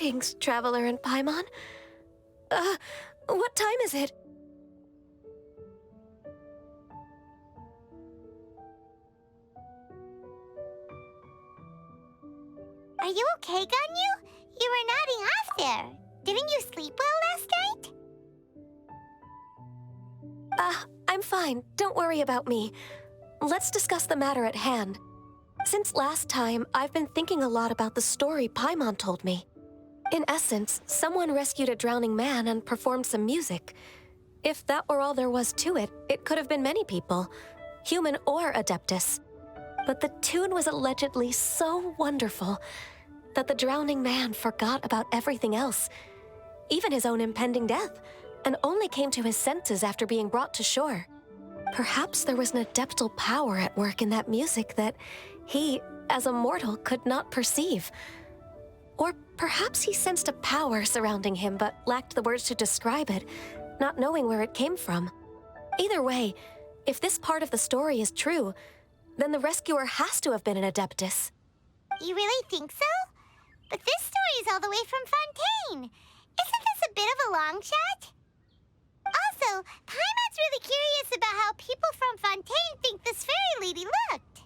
Greetings, Traveler and Paimon. What time is it? Are you okay, Ganyu? You were nodding off there. Didn't you sleep well last night? I'm fine. Don't worry about me. Let's discuss the matter at hand. Since last time, I've been thinking a lot about the story Paimon told me. In essence, someone rescued a drowning man and performed some music. If that were all there was to it, it could have been many people, human or Adeptus. But the tune was allegedly so wonderful that the drowning man forgot about everything else, even his own impending death, and only came to his senses after being brought to shore. Perhaps there was an adeptal power at work in that music that he, as a mortal, could not perceive. Or perhaps he sensed a power surrounding him but lacked the words to describe it, not knowing where it came from. Either way, if this part of the story is true, then the rescuer has to have been an Adeptus. You really think so? But this story is all the way from Fontaine. Isn't this a bit of a long shot? Also, Paimon's really curious about how people from Fontaine think this fairy lady looked.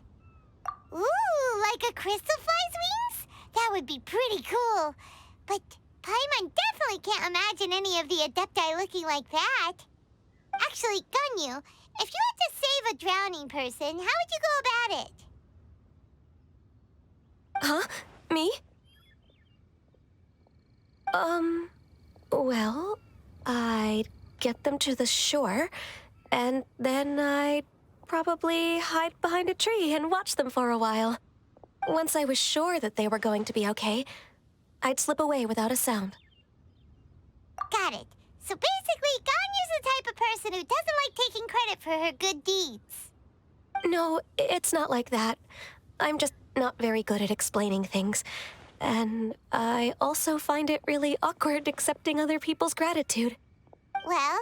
Ooh, like a crystal fly's wings? That would be pretty cool. But Paimon definitely can't imagine any of the Adepti looking like that. Actually, Ganyu, if you had to save a drowning person, how would you go about it? Huh? Me? Well, I'd get them to the shore, and then I'd probably hide behind a tree and watch them for a while. Once I was sure that they were going to be okay, I'd slip away without a sound. Got it. So basically, Ganyu's the type of person who doesn't like taking credit for her good deeds. No, it's not like that. I'm just not very good at explaining things. And I also find it really awkward accepting other people's gratitude. Well,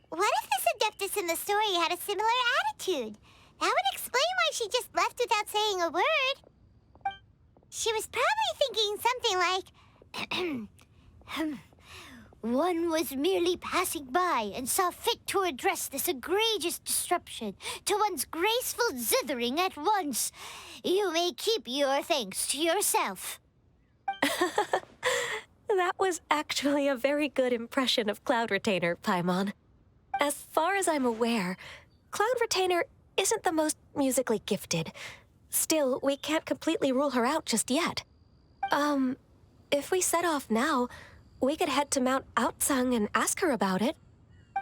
what if this Adeptus in the story had a similar attitude? That would explain why she just left without saying a word. She was probably thinking something like, one was merely passing by and saw fit to address this egregious disruption to one's graceful zithering at once. You may keep your thanks to yourself. That was actually a very good impression of Cloud Retainer, Paimon. As far as I'm aware, Cloud Retainer isn't the most musically gifted. Still, we can't completely rule her out just yet. If we set off now, we could head to Mount Outsung and ask her about it.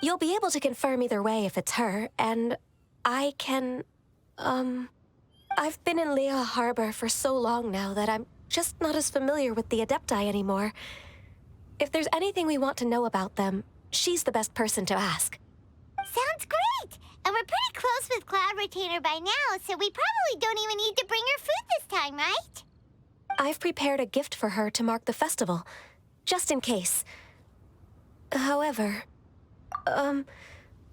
You'll be able to confirm either way if it's her, and I can, I've been in Lea Harbor for so long now that I'm just not as familiar with the Adepti anymore. If there's anything we want to know about them, she's the best person to ask. Sounds great! And we're pretty close with Cloud Retainer by now, so we probably don't even need to bring her food this time, right? I've prepared a gift for her to mark the festival, just in case. However,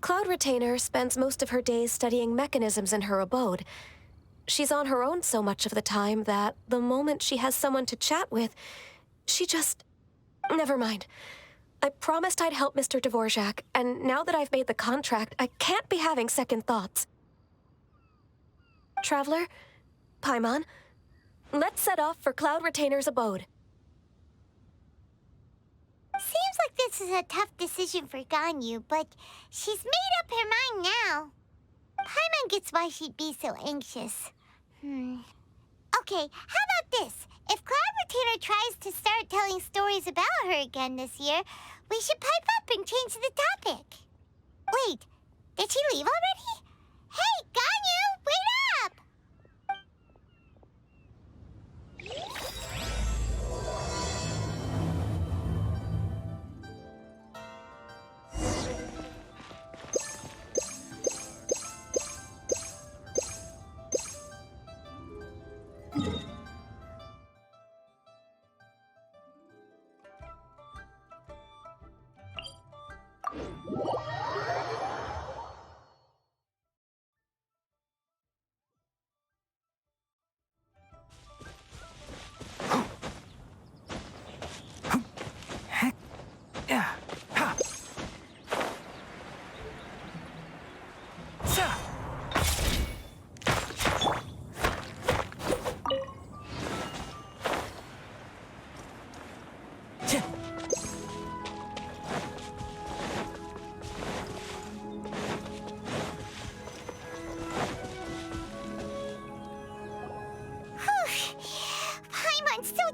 Cloud Retainer spends most of her days studying mechanisms in her abode. She's on her own so much of the time that the moment she has someone to chat with, she just... Never mind. I promised I'd help Mr. Dvorak, and now that I've made the contract, I can't be having second thoughts. Traveler, Paimon, let's set off for Cloud Retainer's abode. Seems like this is a tough decision for Ganyu, but she's made up her mind now. Paimon gets why she'd be so anxious. Okay, how about this? If Cloud Retainer tries to start telling stories about her again this year, we should pipe up and change the topic. Wait, did she leave already? Hey, Ganyu, wait up!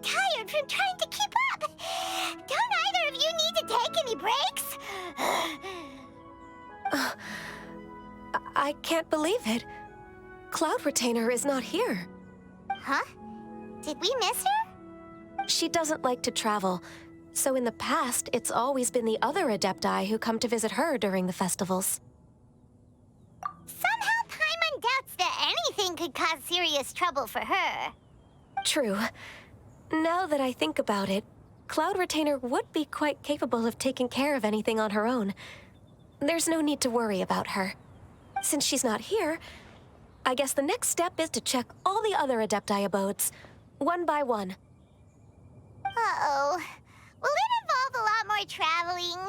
tired from trying to keep up. Don't either of you need to take any breaks? I can't believe it. Cloud Retainer is not here. Huh? Did we miss her? She doesn't like to travel, so in the past, it's always been the other Adepti who come to visit her during the festivals. Somehow Paimon doubts that anything could cause serious trouble for her. True. Now that I think about it, Cloud Retainer would be quite capable of taking care of anything on her own. There's no need to worry about her. Since she's not here, I guess the next step is to check all the other Adepti abodes, one by one. Uh-oh. Will it involve a lot more traveling?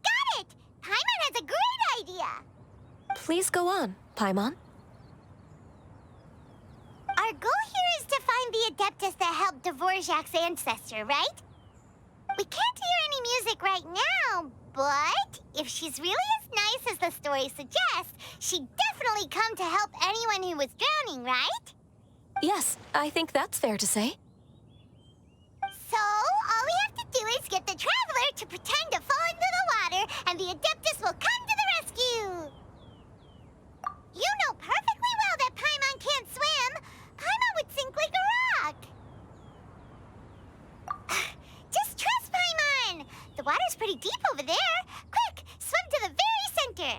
Got it! Paimon has a great idea! Please go on, Paimon. Our goal here is to find the Adeptus that helped Dvorak's ancestor, right? We can't hear any music right now, but if she's really as nice as the story suggests, she'd definitely come to help anyone who was drowning, right? Yes, I think that's fair to say. So, all we have to do is get the Traveler to pretend to fall into the water, and the Adeptus will come to the rescue! You know perfectly well that Paimon can't swim! Paimon would sink like a rock! Just trust Paimon! The water's pretty deep over there! Quick, swim to the very center!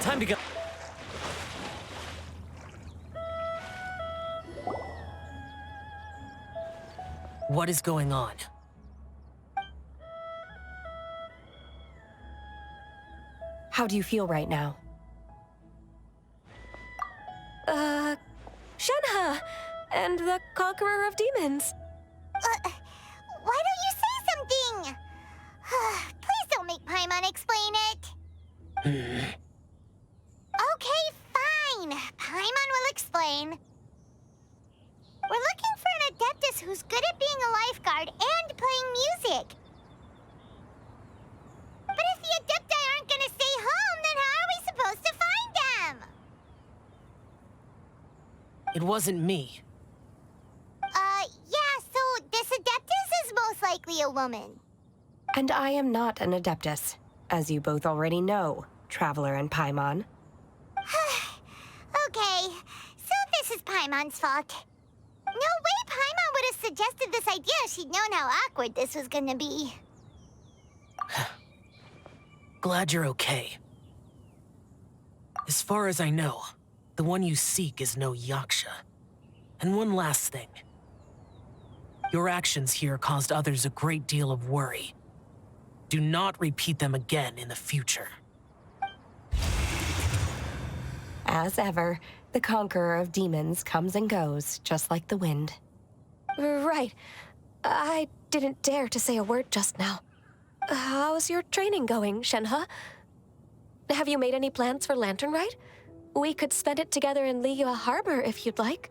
Time to go. What is going on? How do you feel right now? Shenhe! And the Conqueror of Demons. Why don't you say something? Please don't make Paimon explain it. Okay, fine. Paimon will explain. We're looking for an Adeptus who's good at being a lifeguard and playing music. But if the Adepti aren't gonna stay home, then how are we supposed to find them? It wasn't me. Yeah, so this Adeptus is most likely a woman. And I am not an Adeptus, as you both already know, Traveler and Paimon. Okay, so this is Paimon's fault. No way Paimon would have suggested this idea if she'd known how awkward this was gonna be. Glad you're okay. As far as I know, the one you seek is no Yaksha. And one last thing. Your actions here caused others a great deal of worry. Do not repeat them again in the future. As ever, the Conqueror of Demons comes and goes, just like the wind. Right. I didn't dare to say a word just now. How's your training going, Shenhe? Have you made any plans for Lantern Rite? We could spend it together in Liyue Harbor if you'd like.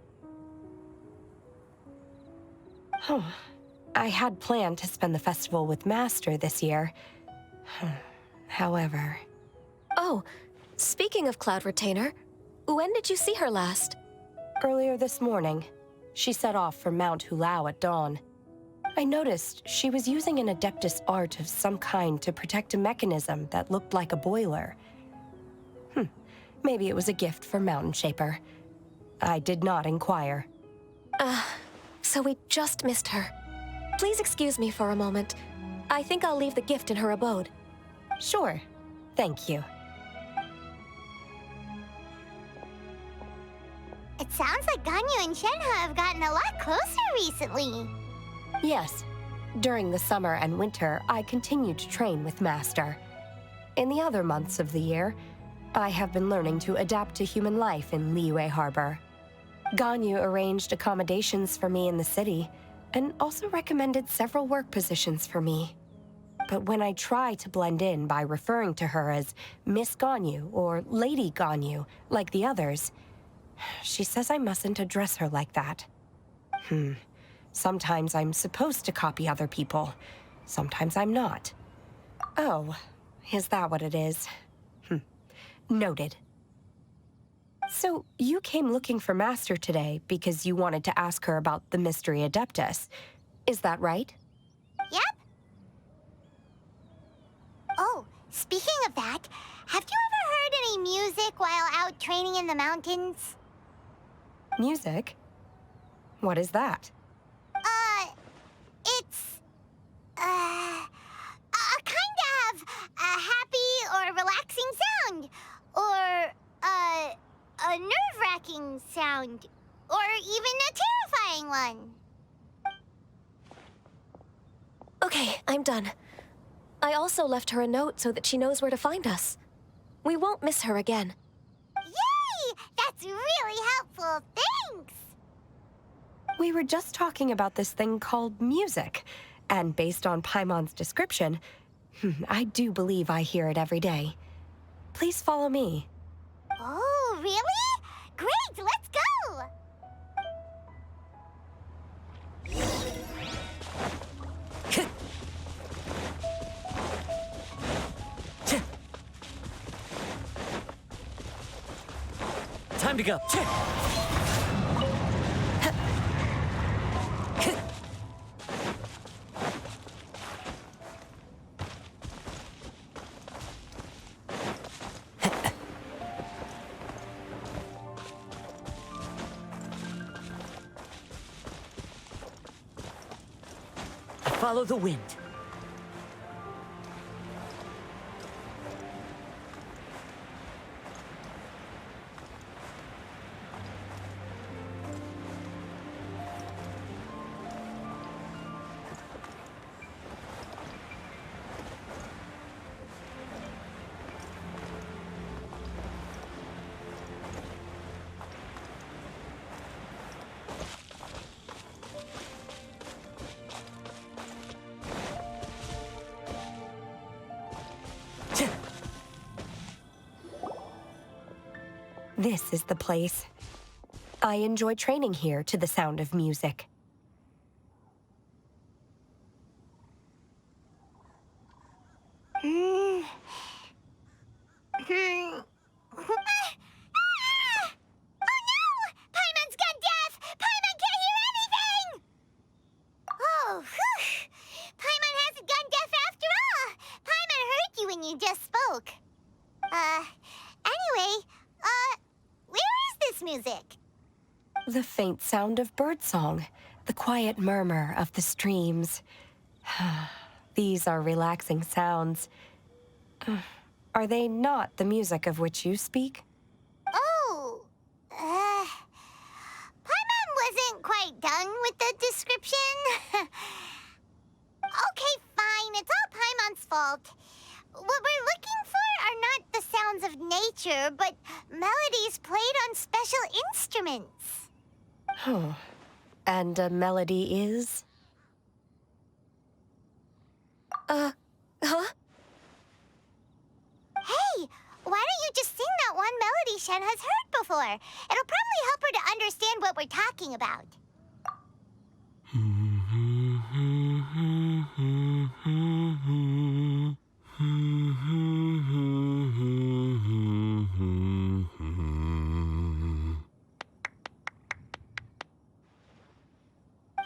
I had planned to spend the festival with Master this year. However... Oh, speaking of Cloud Retainer, when did you see her last? Earlier this morning, she set off for Mount Hulao at dawn. I noticed she was using an Adeptus art of some kind to protect a mechanism that looked like a boiler. Maybe it was a gift for Mountain Shaper. I did not inquire. So we just missed her. Please excuse me for a moment. I think I'll leave the gift in her abode. Sure. Thank you. It sounds like Ganyu and Shenhe have gotten a lot closer recently. Yes. During the summer and winter, I continued to train with Master. In the other months of the year, I have been learning to adapt to human life in Liyue Harbor. Ganyu arranged accommodations for me in the city, and also recommended several work positions for me. But when I try to blend in by referring to her as Miss Ganyu or Lady Ganyu, like the others, she says I mustn't address her like that. Sometimes I'm supposed to copy other people. Sometimes I'm not. Oh, is that what it is? Noted. So, you came looking for Master today because you wanted to ask her about the Mystery Adeptus. Is that right? Yep. Oh, speaking of that, have you ever heard any music while out training in the mountains? Music? What is that? It's, a kind of a happy or relaxing sound, or, a nerve-wracking sound, or even a terrifying one. Okay, I'm done. I also left her a note so that she knows where to find us. We won't miss her again. Yay! That's really helpful. Thanks! We were just talking about this thing called music, and based on Paimon's description, I do believe I hear it every day. Please follow me. Oh, really? Great, let's go! Time to go. Follow the wind. This is the place. I enjoy training here to the sound of music. Music. The faint sound of birdsong, the quiet murmur of the streams. These are relaxing sounds. Are they not the music of which you speak? Oh, Paimon wasn't quite done with the description. Okay, fine, it's all Paimon's fault. What we're looking for are not the sounds of nature, but melodies played on special instruments. Oh, and a melody is? Huh? Hey, why don't you just sing that one melody Shen has heard before? It'll probably help her to understand what we're talking about.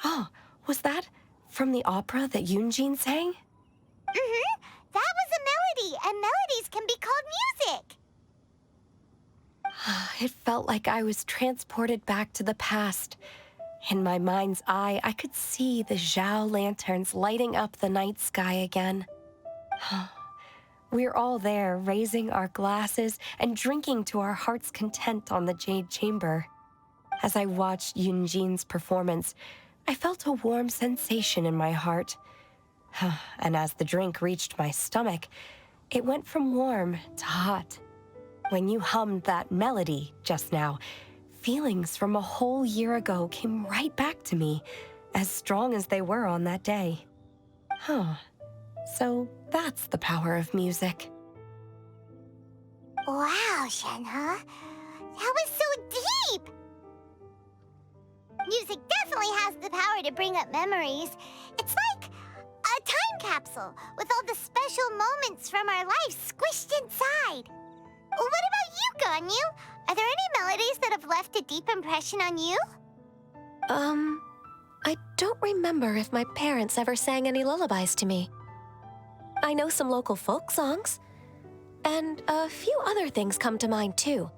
Oh, was that from the opera that Yunjin sang? Mm-hmm. That was a melody, and melodies can be called music. It felt like I was transported back to the past. In my mind's eye, I could see the Zhao lanterns lighting up the night sky again. We're all there, raising our glasses and drinking to our heart's content on the Jade Chamber. As I watched Yunjin's performance, I felt a warm sensation in my heart. And as the drink reached my stomach, it went from warm to hot. When you hummed that melody just now, feelings from a whole year ago came right back to me, as strong as they were on that day. So that's the power of music. Wow, Shenhe. That was so deep! Music definitely has the power to bring up memories. It's like a time capsule with all the special moments from our lives squished inside. What about you, Ganyu? Are there any melodies that have left a deep impression on you? I don't remember if my parents ever sang any lullabies to me. I know some local folk songs, and a few other things come to mind too.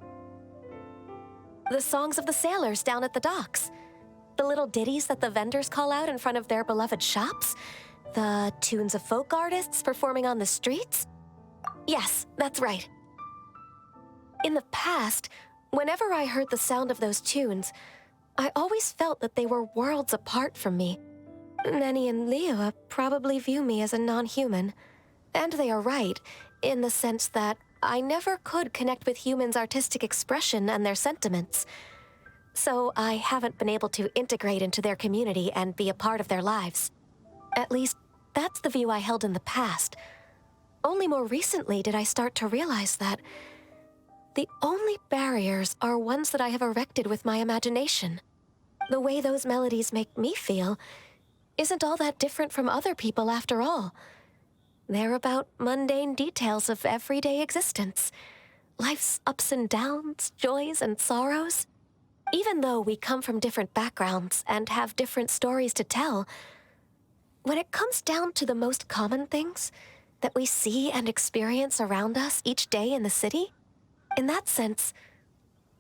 The songs of the sailors down at the docks, the little ditties that the vendors call out in front of their beloved shops, the tunes of folk artists performing on the streets. Yes, that's right. In the past, whenever I heard the sound of those tunes, I always felt that they were worlds apart from me. Nenny and Liyue probably view me as a non-human. And they are right, in the sense that I never could connect with humans' artistic expression and their sentiments. So I haven't been able to integrate into their community and be a part of their lives. At least, that's the view I held in the past. Only more recently did I start to realize that the only barriers are ones that I have erected with my imagination. The way those melodies make me feel isn't all that different from other people after all. They're about mundane details of everyday existence. Life's ups and downs, joys and sorrows. Even though we come from different backgrounds and have different stories to tell, when it comes down to the most common things that we see and experience around us each day in the city, in that sense,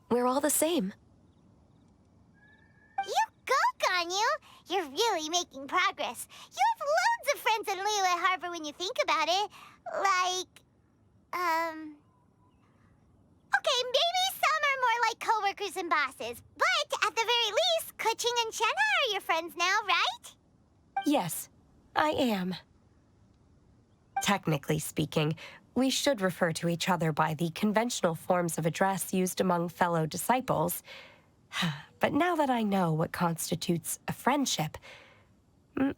we're all the same. You go, Ganyu! You're really making progress. You have loads of friends in Liyue Harbor when you think about it. Okay, maybe some are more like coworkers and bosses. But at the very least, Keqing and Shenhe are your friends now, right? Yes, I am. Technically speaking, we should refer to each other by the conventional forms of address used among fellow disciples. But now that I know what constitutes a friendship,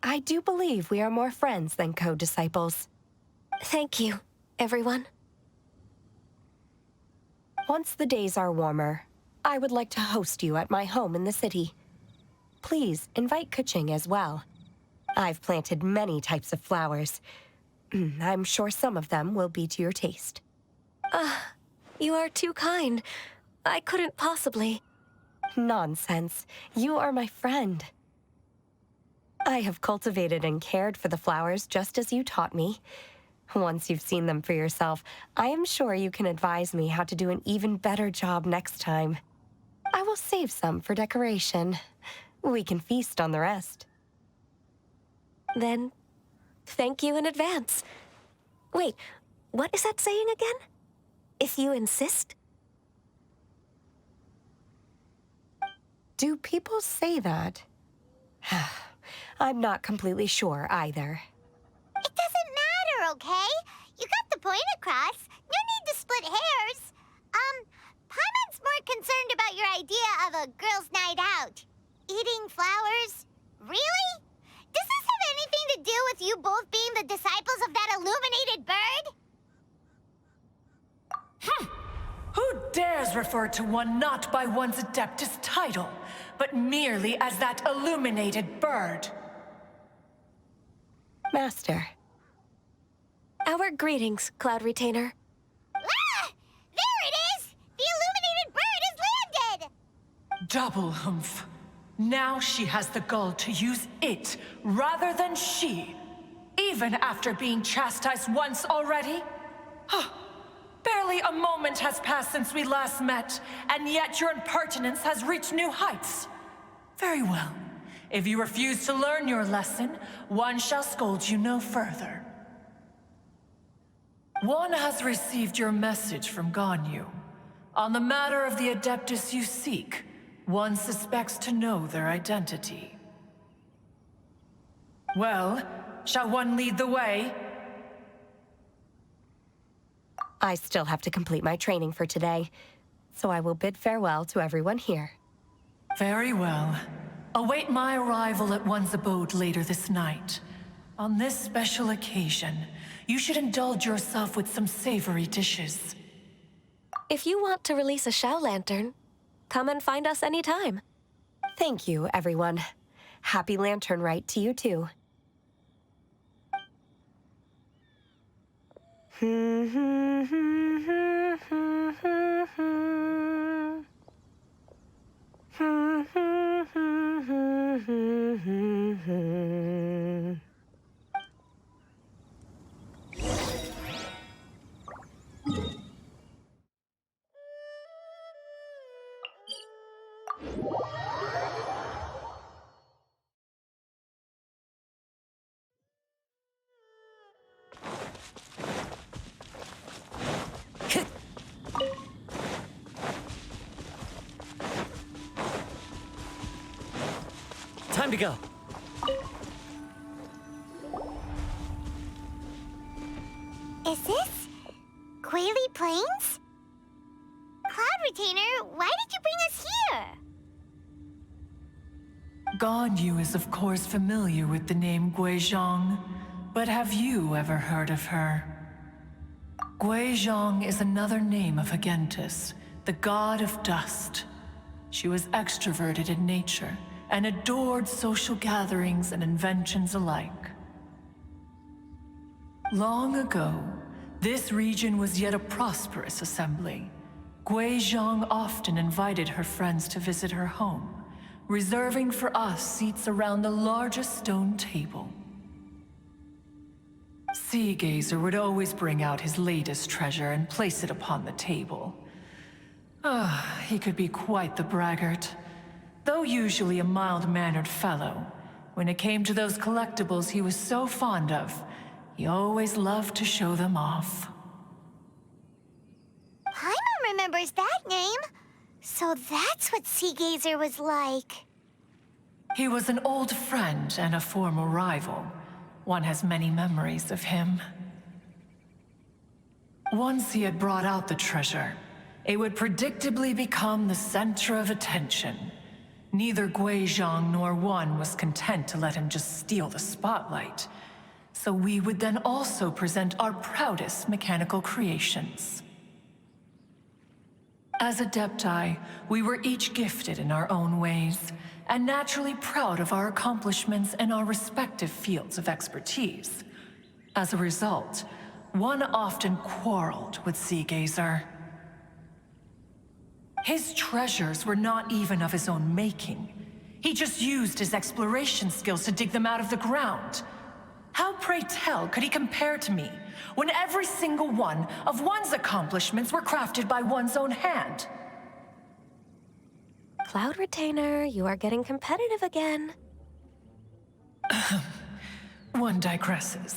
I do believe we are more friends than co-disciples. Thank you, everyone. Once the days are warmer, I would like to host you at my home in the city. Please invite Keqing as well. I've planted many types of flowers. I'm sure some of them will be to your taste. You are too kind. I couldn't possibly. Nonsense. You are my friend. I have cultivated and cared for the flowers just as you taught me. Once you've seen them for yourself, I am sure you can advise me how to do an even better job next time. I will save some for decoration. We can feast on the rest. Then, thank you in advance. Wait, what is that saying again? If you insist? Do people say that? I'm not completely sure either. It doesn't matter, okay? You got the point across. No need to split hairs. Paimon's more concerned about your idea of a girls' night out. Eating flowers? Really? Does this have anything to do with you both being the disciples of that illuminated bird? Who dares refer to one not by one's Adeptus title, but merely as that illuminated bird? Master. Our greetings, Cloud Retainer. Ah! There it is! The illuminated bird has landed! Double humph. Now she has the gall to use it rather than she, even after being chastised once already? Barely a moment has passed since we last met, and yet your impertinence has reached new heights. Very well. If you refuse to learn your lesson, one shall scold you no further. One has received your message from Ganyu. On the matter of the Adeptus you seek, one suspects to know their identity. Well, shall one lead the way? I still have to complete my training for today, so I will bid farewell to everyone here. Very well. Await my arrival at one's abode later this night. On this special occasion, you should indulge yourself with some savory dishes. If you want to release a Shao Lantern, come and find us anytime. Thank you, everyone. Happy Lantern Rite to you too. Time to go. Is this Quaily Plains? Cloud Retainer, why did you bring us here? Ganyu is of course familiar with the name Guizhong, but have you ever heard of her? Guizhong is another name of Agentis, the god of dust. She was extroverted in nature and adored social gatherings and inventions alike. Long ago, this region was yet a prosperous assembly. Guizhong often invited her friends to visit her home, reserving for us seats around the largest stone table. Sea Gazer would always bring out his latest treasure and place it upon the table. He could be quite the braggart. Though usually a mild-mannered fellow, when it came to those collectibles he was so fond of, he always loved to show them off. Paimon remembers that name. So that's what Sea Gazer was like. He was an old friend and a former rival. One has many memories of him. Once he had brought out the treasure, it would predictably become the center of attention. Neither Guizhong nor one was content to let him just steal the spotlight. So we would then also present our proudest mechanical creations. As Adepti, we were each gifted in our own ways, and naturally proud of our accomplishments in our respective fields of expertise. As a result, one often quarreled with Sea Gazer. His treasures were not even of his own making. He just used his exploration skills to dig them out of the ground. How, pray tell, could he compare to me, when every single one of one's accomplishments were crafted by one's own hand? Cloud Retainer, you are getting competitive again. One digresses.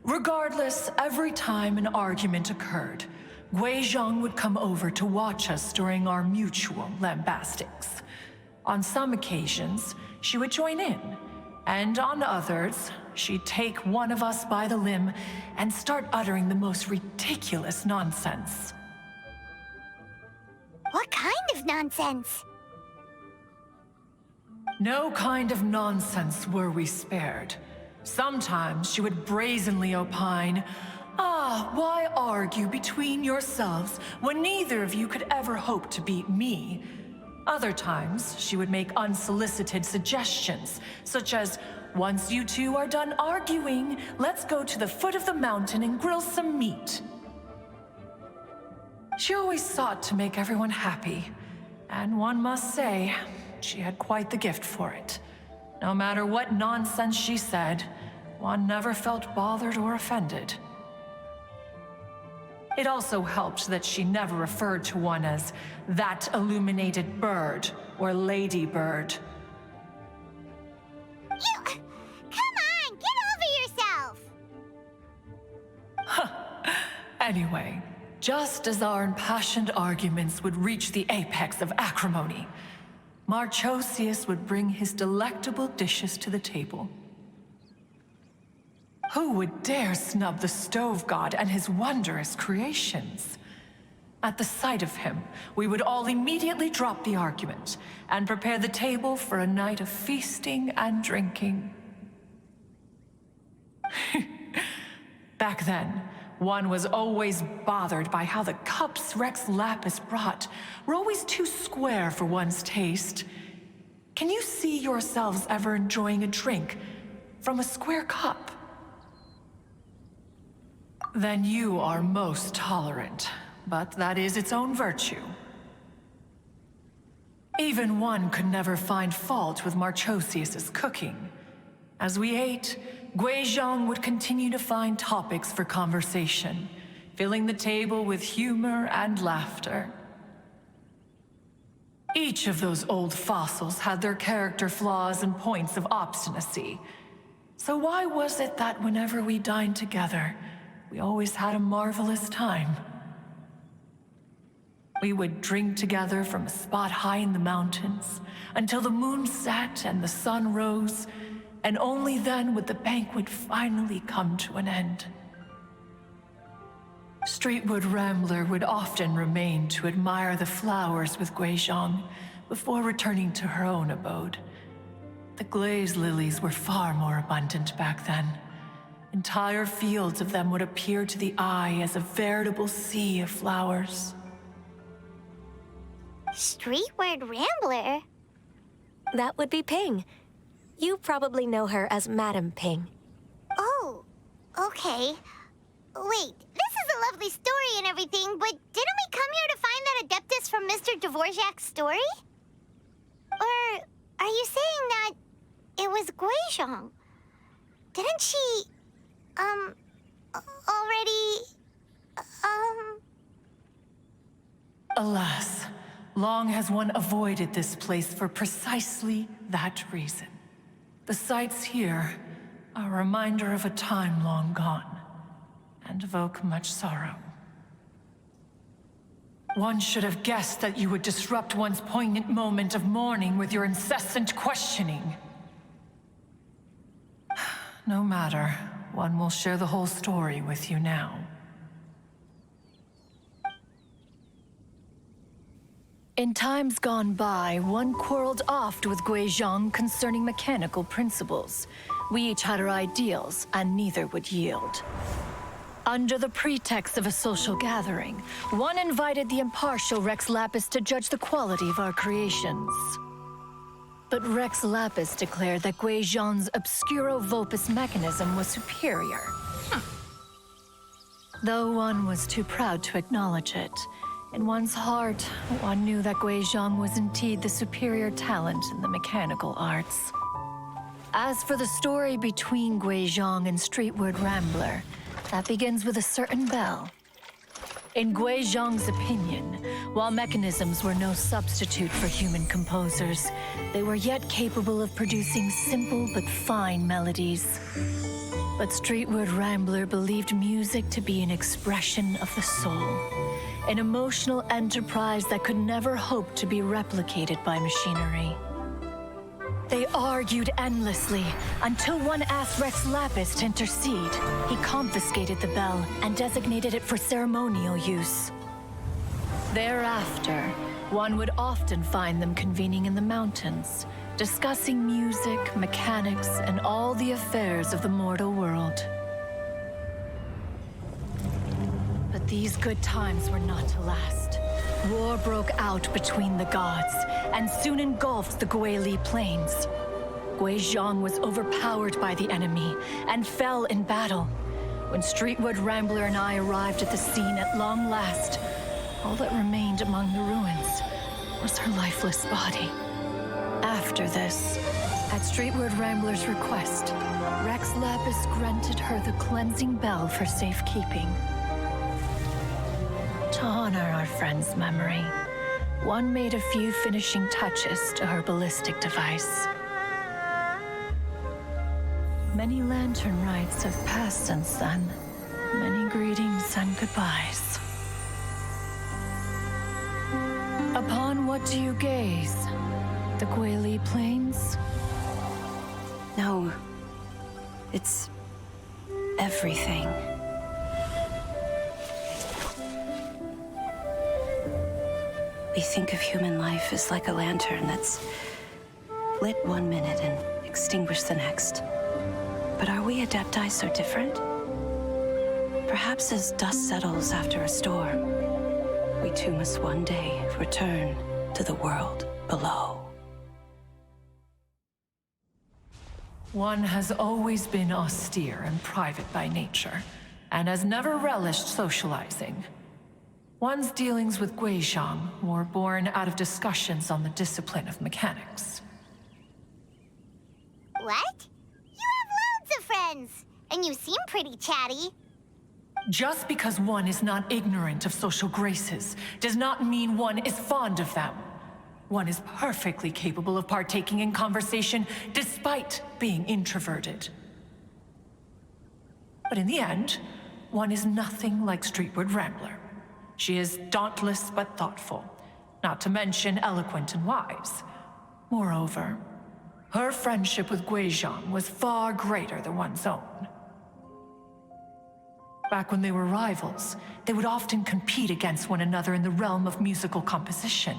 Regardless, every time an argument occurred, Guizhong would come over to watch us during our mutual lambastics. On some occasions, she would join in, and on others, she'd take one of us by the limb and start uttering the most ridiculous nonsense. What kind of nonsense? No kind of nonsense were we spared. Sometimes she would brazenly opine, why argue between yourselves when neither of you could ever hope to beat me? Other times, she would make unsolicited suggestions, such as, once you two are done arguing, let's go to the foot of the mountain and grill some meat. She always sought to make everyone happy, and one must say, she had quite the gift for it. No matter what nonsense she said, one never felt bothered or offended. It also helped that she never referred to one as that illuminated bird or ladybird. Come on, get over yourself! Anyway, just as our impassioned arguments would reach the apex of acrimony, Marchosius would bring his delectable dishes to the table. Who would dare snub the stove god and his wondrous creations? At the sight of him, we would all immediately drop the argument and prepare the table for a night of feasting and drinking. Back then, one was always bothered by how the cups Rex Lapis brought were always too square for one's taste. Can you see yourselves ever enjoying a drink from a square cup? Then you are most tolerant, but that is its own virtue. Even one could never find fault with Marchosius's cooking. As we ate, Guizhong would continue to find topics for conversation, filling the table with humor and laughter. Each of those old fossils had their character flaws and points of obstinacy. So why was it that whenever we dined together, we always had a marvelous time? We would drink together from a spot high in the mountains until the moon set and the sun rose, and only then would the banquet finally come to an end. Streetwood Rambler would often remain to admire the flowers with Guizhong before returning to her own abode. The glaze lilies were far more abundant back then. Entire fields of them would appear to the eye as a veritable sea of flowers. Streetward Rambler? That would be Ping. You probably know her as Madam Ping. Oh, okay. Wait, this is a lovely story and everything, but didn't we come here to find that Adeptus from Mr. Dvorak's story? Or are you saying that it was Guizhong? Didn't she, already, Alas, long has one avoided this place for precisely that reason. The sights here are a reminder of a time long gone, and evoke much sorrow. One should have guessed that you would disrupt one's poignant moment of mourning with your incessant questioning. No matter, one will share the whole story with you now. In times gone by, one quarreled oft with Guizhong concerning mechanical principles. We each had our ideals, and neither would yield. Under the pretext of a social gathering, one invited the impartial Rex Lapis to judge the quality of our creations. But Rex Lapis declared that Guizhong's Obscuro Vulpus mechanism was superior. Though one was too proud to acknowledge it, in one's heart, one knew that Guizhong was indeed the superior talent in the mechanical arts. As for the story between Guizhong and Streetward Rambler, that begins with a certain bell. In Guizhong's opinion, while mechanisms were no substitute for human composers, they were yet capable of producing simple but fine melodies. But Streetward Rambler believed music to be an expression of the soul, an emotional enterprise that could never hope to be replicated by machinery. They argued endlessly, until one asked Rex Lapis to intercede. He confiscated the bell and designated it for ceremonial use. Thereafter, one would often find them convening in the mountains, discussing music, mechanics, and all the affairs of the mortal world. But these good times were not to last. War broke out between the gods, and soon engulfed the Guili Plains. Guizhong was overpowered by the enemy, and fell in battle. When Streetwood Rambler and I arrived at the scene at long last, all that remained among the ruins was her lifeless body. After this, at Streetwood Rambler's request, Rex Lapis granted her the cleansing bell for safekeeping. To honor our friend's memory, one made a few finishing touches to her ballistic device. Many lantern rites have passed since then. Many greetings and goodbyes. Upon what do you gaze? The Guili Plains? No. It's everything. We think of human life as like a lantern that's lit one minute and extinguished the next. But are we Adepti so different? Perhaps as dust settles after a storm, we too must one day return to the world below. One has always been austere and private by nature. and has never relished socializing. One's dealings with Guizhang were born out of discussions on the discipline of mechanics. What? You have loads of friends, and you seem pretty chatty. Just because one is not ignorant of social graces does not mean one is fond of them. One is perfectly capable of partaking in conversation despite being introverted. But in the end, one is nothing like Streetward Rambler. She is dauntless but thoughtful, not to mention eloquent and wise. Moreover, her friendship with Guizhang was far greater than one's own. Back when they were rivals, they would often compete against one another in the realm of musical composition.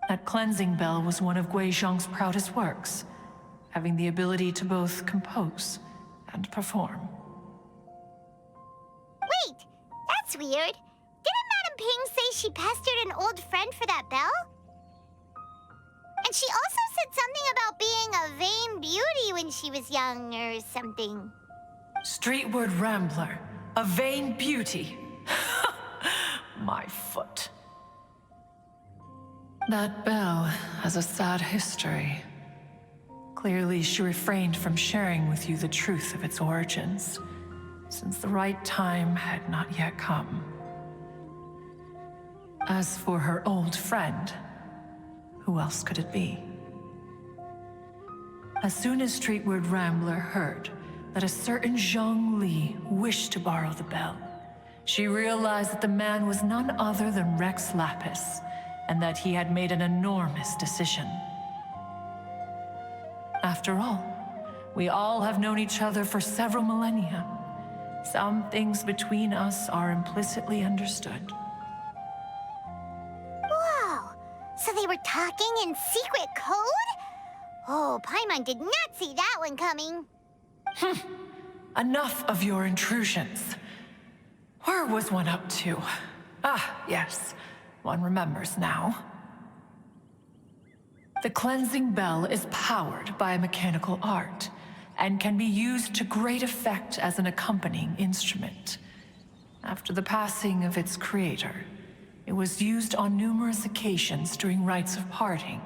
That cleansing bell was one of Guizhang's proudest works, having the ability to both compose and perform. Wait, that's weird. Didn't Madame Ping say she pestered an old friend for that bell? And she also said something about being a vain beauty when she was young or something. Streetward Rambler, a vain beauty. My foot. That bell has a sad history. Clearly, she refrained from sharing with you the truth of its origins, since the right time had not yet come. As for her old friend, who else could it be? As soon as Streetward Rambler heard that a certain Zhang Li wished to borrow the bell, she realized that the man was none other than Rex Lapis, and that he had made an enormous decision. After all, we all have known each other for several millennia. Some things between us are implicitly understood. Whoa! So they were talking in secret code? Oh, Paimon did not see that one coming. Enough of your intrusions. Where was one up to? Ah, yes. One remembers now. The cleansing bell is powered by a mechanical art, and can be used to great effect as an accompanying instrument. After the passing of its creator, it was used on numerous occasions during rites of parting.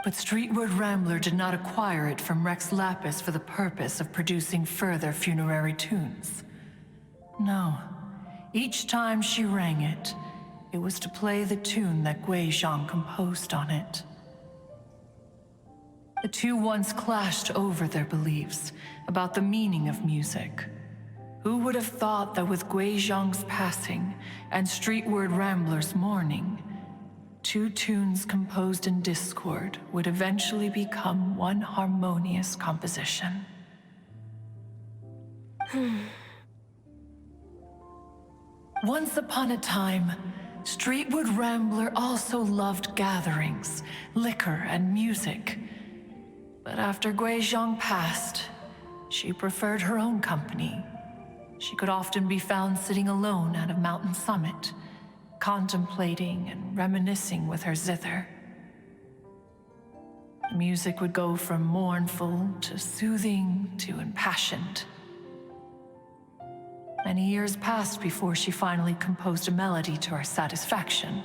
But Streetward Rambler did not acquire it from Rex Lapis for the purpose of producing further funerary tunes. No. Each time she rang it, it was to play the tune that Guizhang composed on it. The two once clashed over their beliefs about the meaning of music. Who would have thought that with Guizhang's passing and Streetward Rambler's mourning, two tunes composed in discord would eventually become one harmonious composition? Once upon a time, Streetward Rambler also loved gatherings, liquor, and music. But after Guizhang passed, she preferred her own company. She could often be found sitting alone at a mountain summit, contemplating and reminiscing with her zither. The music would go from mournful to soothing to impassioned. Many years passed before she finally composed a melody to her satisfaction.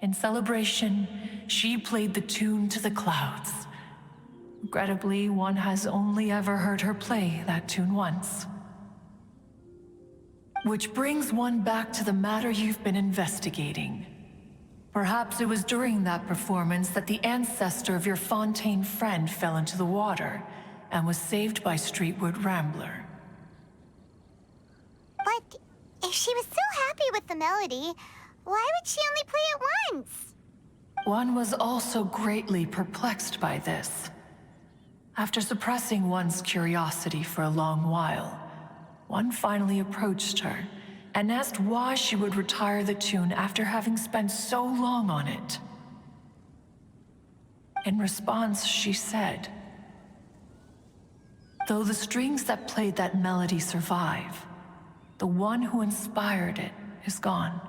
In celebration, she played the tune to the clouds. Regrettably, one has only ever heard her play that tune once. Which brings one back to the matter you've been investigating. Perhaps it was during that performance that the ancestor of your Fontaine friend fell into the water and was saved by Streetward Rambler. But if she was so happy with the melody, why would she only play it once? One was also greatly perplexed by this. After suppressing one's curiosity for a long while, one finally approached her and asked why she would retire the tune after having spent so long on it. In response, she said, "Though the strings that played that melody survive, the one who inspired it is gone.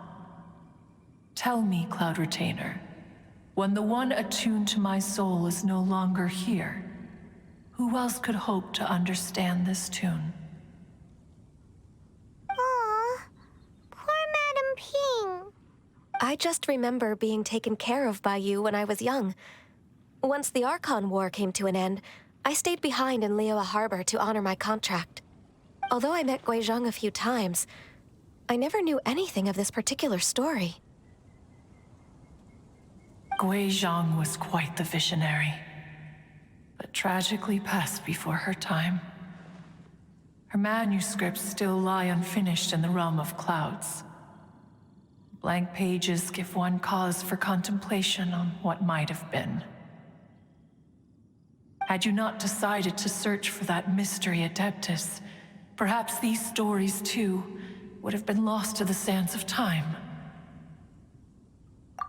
Tell me, Cloud Retainer, when the one attuned to my soul is no longer here, Who else could hope to understand this tune? Aw, poor Madam Ping. I just remember being taken care of by you when I was young. Once the Archon War came to an end, I stayed behind in Liyue Harbor to honor my contract. Although I met Guizhong a few times, I never knew anything of this particular story. Guizhong was quite the visionary, but tragically passed before her time. Her manuscripts still lie unfinished in the realm of clouds. Blank pages give one cause for contemplation on what might have been. Had you not decided to search for that mystery Adeptus, perhaps these stories, too, would have been lost to the sands of time.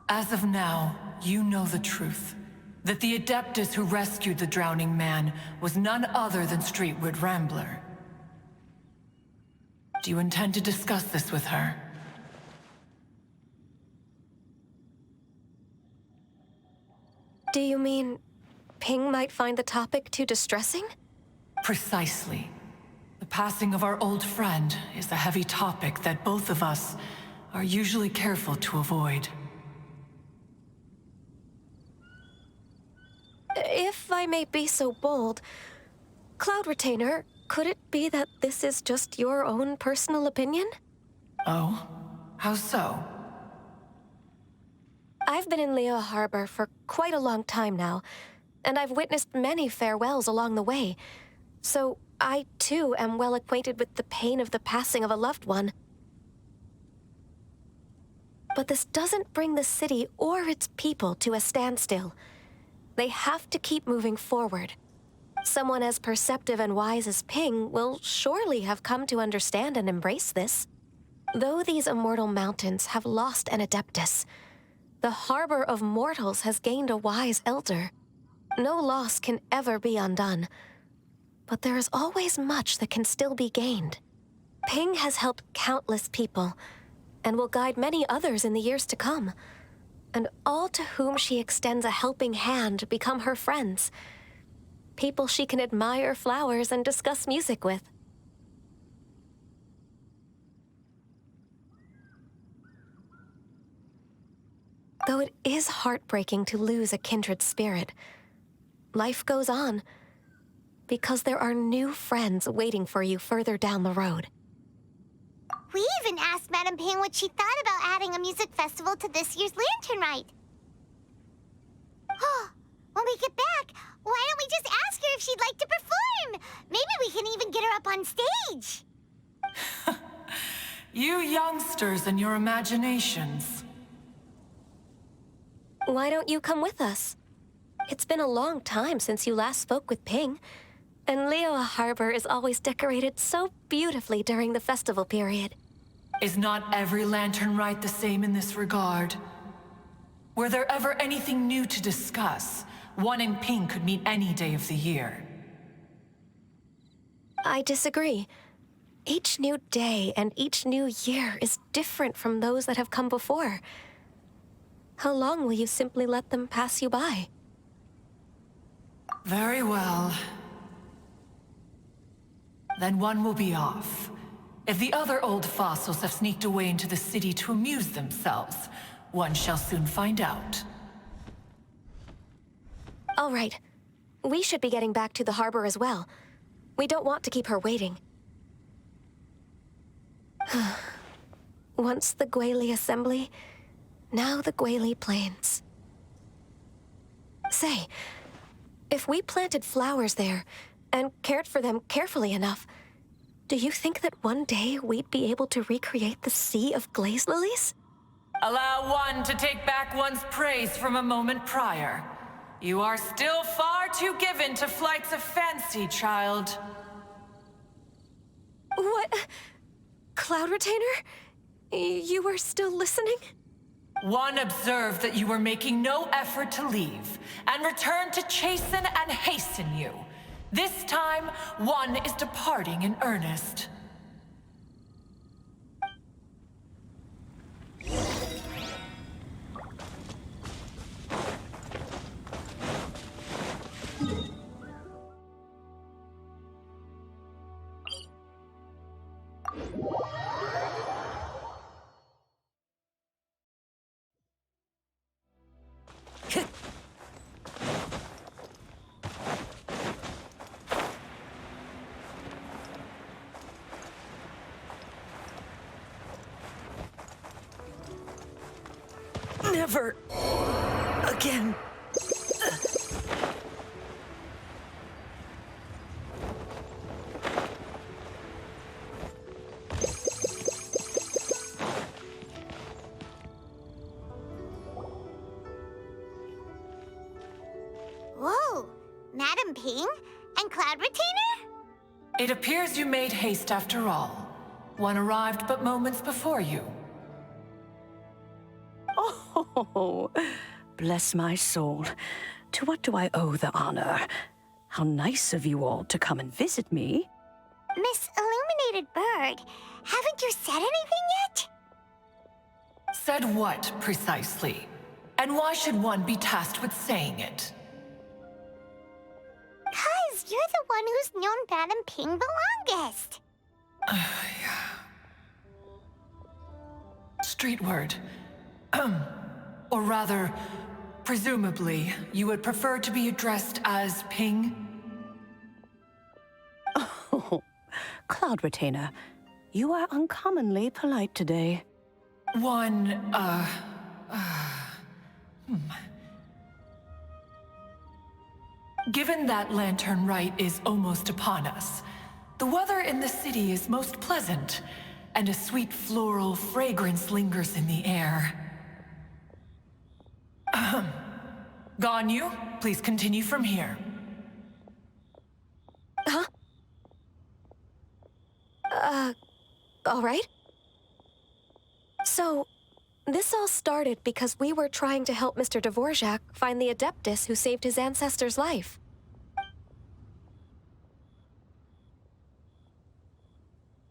As of now, you know the truth. That the Adeptus who rescued the drowning man was none other than Streetward Rambler. Do you intend to discuss this with her? Do you mean Ping might find the topic too distressing? Precisely. The passing of our old friend is a heavy topic that both of us are usually careful to avoid. If I may be so bold, Cloud Retainer, could it be that this is just your own personal opinion? Oh? How so? I've been in Liyue Harbor for quite a long time now, and I've witnessed many farewells along the way, so I too am well acquainted with the pain of the passing of a loved one. But this doesn't bring the city or its people to a standstill. They have to keep moving forward. Someone as perceptive and wise as Ping will surely have come to understand and embrace this. Though these immortal mountains have lost an Adeptus, the harbor of mortals has gained a wise elder. No loss can ever be undone, but there is always much that can still be gained. Ping has helped countless people, and will guide many others in the years to come. And all to whom she extends a helping hand become her friends. People she can admire flowers and discuss music with. Though it is heartbreaking to lose a kindred spirit, life goes on, because there are new friends waiting for you further down the road. We even asked Madam Ping what she thought about adding a music festival to this year's Lantern Rite. Oh, when we get back, why don't we just ask her if she'd like to perform? Maybe we can even get her up on stage. You youngsters and your imaginations. Why don't you come with us? It's been a long time since you last spoke with Ping, and Liyue Harbor is always decorated so beautifully during the festival period. Is not every Lantern Rite the same in this regard? Were there ever anything new to discuss? One in Ping could meet any day of the year. I disagree. Each new day and each new year is different from those that have come before. How long will you simply let them pass you by? Very well. Then one will be off. If the other old fossils have sneaked away into the city to amuse themselves, one shall soon find out. All right. We should be getting back to the harbor as well. We don't want to keep her waiting. Once the Guili Assembly, now the Guili Plains. Say, if we planted flowers there and cared for them carefully enough, do you think that one day we'd be able to recreate the sea of glaze lilies? Allow one to take back one's praise from a moment prior. You are still far too given to flights of fancy, child. What? Cloud Retainer? You were still listening? One observed that you were making no effort to leave, and returned to chasten and hasten you. This time, one is departing in earnest. Never again. Whoa, Madam Ping and Cloud Retainer? It appears you made haste after all. One arrived but moments before you. Oh, bless my soul. To what do I owe the honor? How nice of you all to come and visit me. Miss Illuminated Bird, haven't you said anything yet? Said what, precisely? And why should one be tasked with saying it? 'Cause you're the one who's known Madam Ping the longest. Street word. Or rather, presumably, you would prefer to be addressed as Ping? Oh, Cloud Retainer, you are uncommonly polite today. Given that Lantern Rite is almost upon us, the weather in the city is most pleasant, and a sweet floral fragrance lingers in the air. Ganyu, please continue from here. Huh? All right. So, this all started because we were trying to help Mr. Dvorak find the Adeptus who saved his ancestor's life.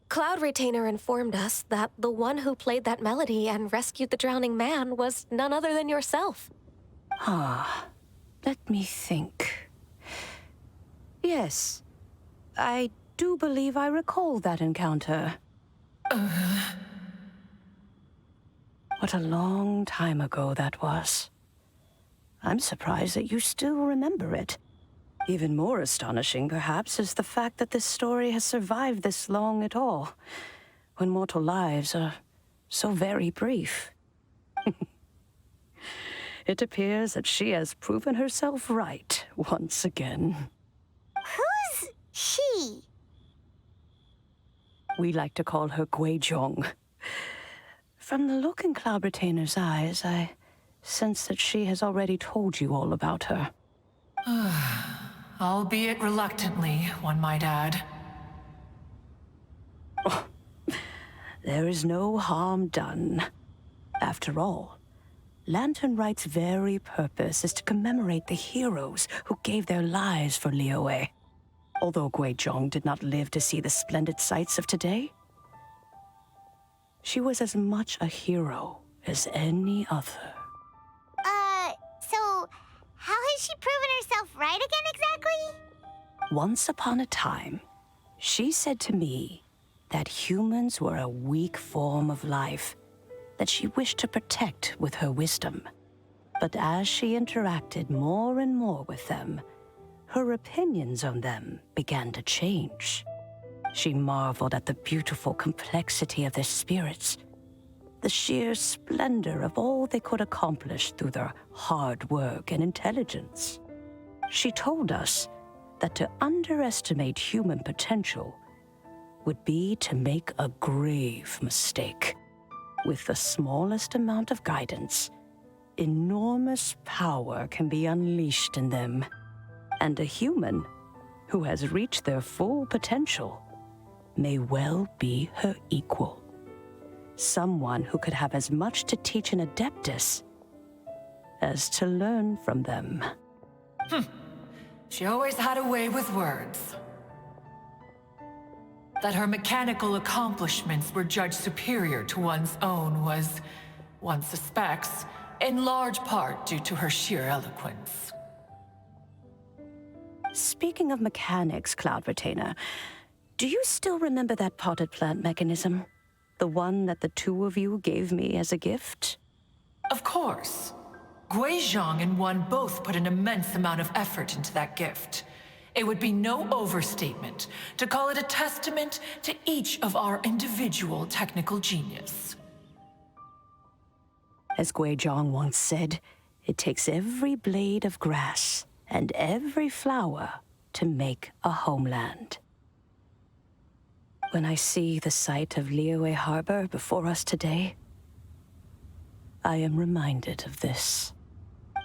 Cloud Retainer informed us that the one who played that melody and rescued the drowning man was none other than yourself. Ah, let me think. Yes, I do believe I recall that encounter. What a long time ago that was. I'm surprised that you still remember it. Even more astonishing, perhaps, is the fact that this story has survived this long at all, when mortal lives are so very brief. It appears that she has proven herself right once again. Who's she? We like to call her Guizhong. From the look in Cloud Retainer's eyes, I sense that she has already told you all about her. Albeit reluctantly, one might add. Oh, there is no harm done. After all, Lantern Rite's very purpose is to commemorate the heroes who gave their lives for Liyue. Although Guizhong did not live to see the splendid sights of today, she was as much a hero as any other. So how has she proven herself right again exactly? Once upon a time, she said to me that humans were a weak form of life that she wished to protect with her wisdom. But as she interacted more and more with them, her opinions on them began to change. She marveled at the beautiful complexity of their spirits, the sheer splendor of all they could accomplish through their hard work and intelligence. She told us that to underestimate human potential would be to make a grave mistake. With the smallest amount of guidance, enormous power can be unleashed in them. And a human who has reached their full potential may well be her equal. Someone who could have as much to teach an Adeptus as to learn from them. She always had a way with words. That her mechanical accomplishments were judged superior to one's own was, one suspects, in large part due to her sheer eloquence. Speaking of mechanics, Cloud Retainer, do you still remember that potted plant mechanism? The one that the two of you gave me as a gift? Of course. Guizhong and one both put an immense amount of effort into that gift. It would be no overstatement to call it a testament to each of our individual technical genius. As Guizhong once said, it takes every blade of grass and every flower to make a homeland. When I see the sight of Liyue Harbor before us today, I am reminded of this.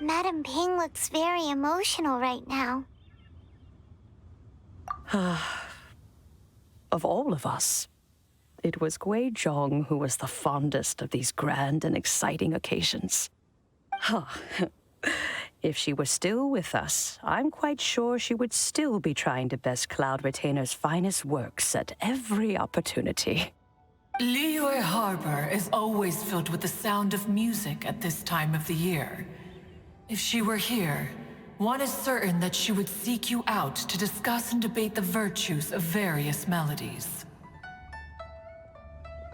Madam Ping looks very emotional right now. Of all of us, it was Guizhong who was the fondest of these grand and exciting occasions. If she were still with us, I'm quite sure she would still be trying to best Cloud Retainer's finest works at every opportunity. Liyue Harbor is always filled with the sound of music at this time of the year. If she were here, one is certain that she would seek you out to discuss and debate the virtues of various melodies.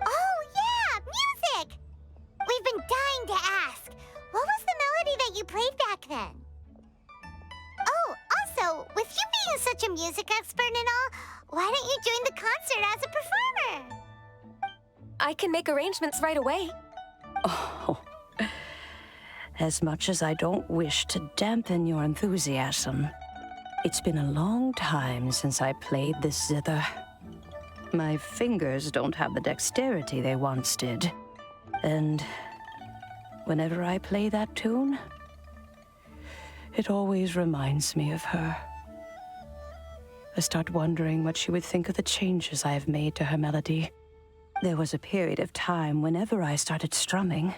Oh, yeah! Music! We've been dying to ask. What was the melody that you played back then? Oh, also, with you being such a music expert and all, why don't you join the concert as a performer? I can make arrangements right away. Oh, as much as I don't wish to dampen your enthusiasm, it's been a long time since I played this zither. My fingers don't have the dexterity they once did, and whenever I play that tune, it always reminds me of her. I start wondering what she would think of the changes I have made to her melody. There was a period of time whenever I started strumming,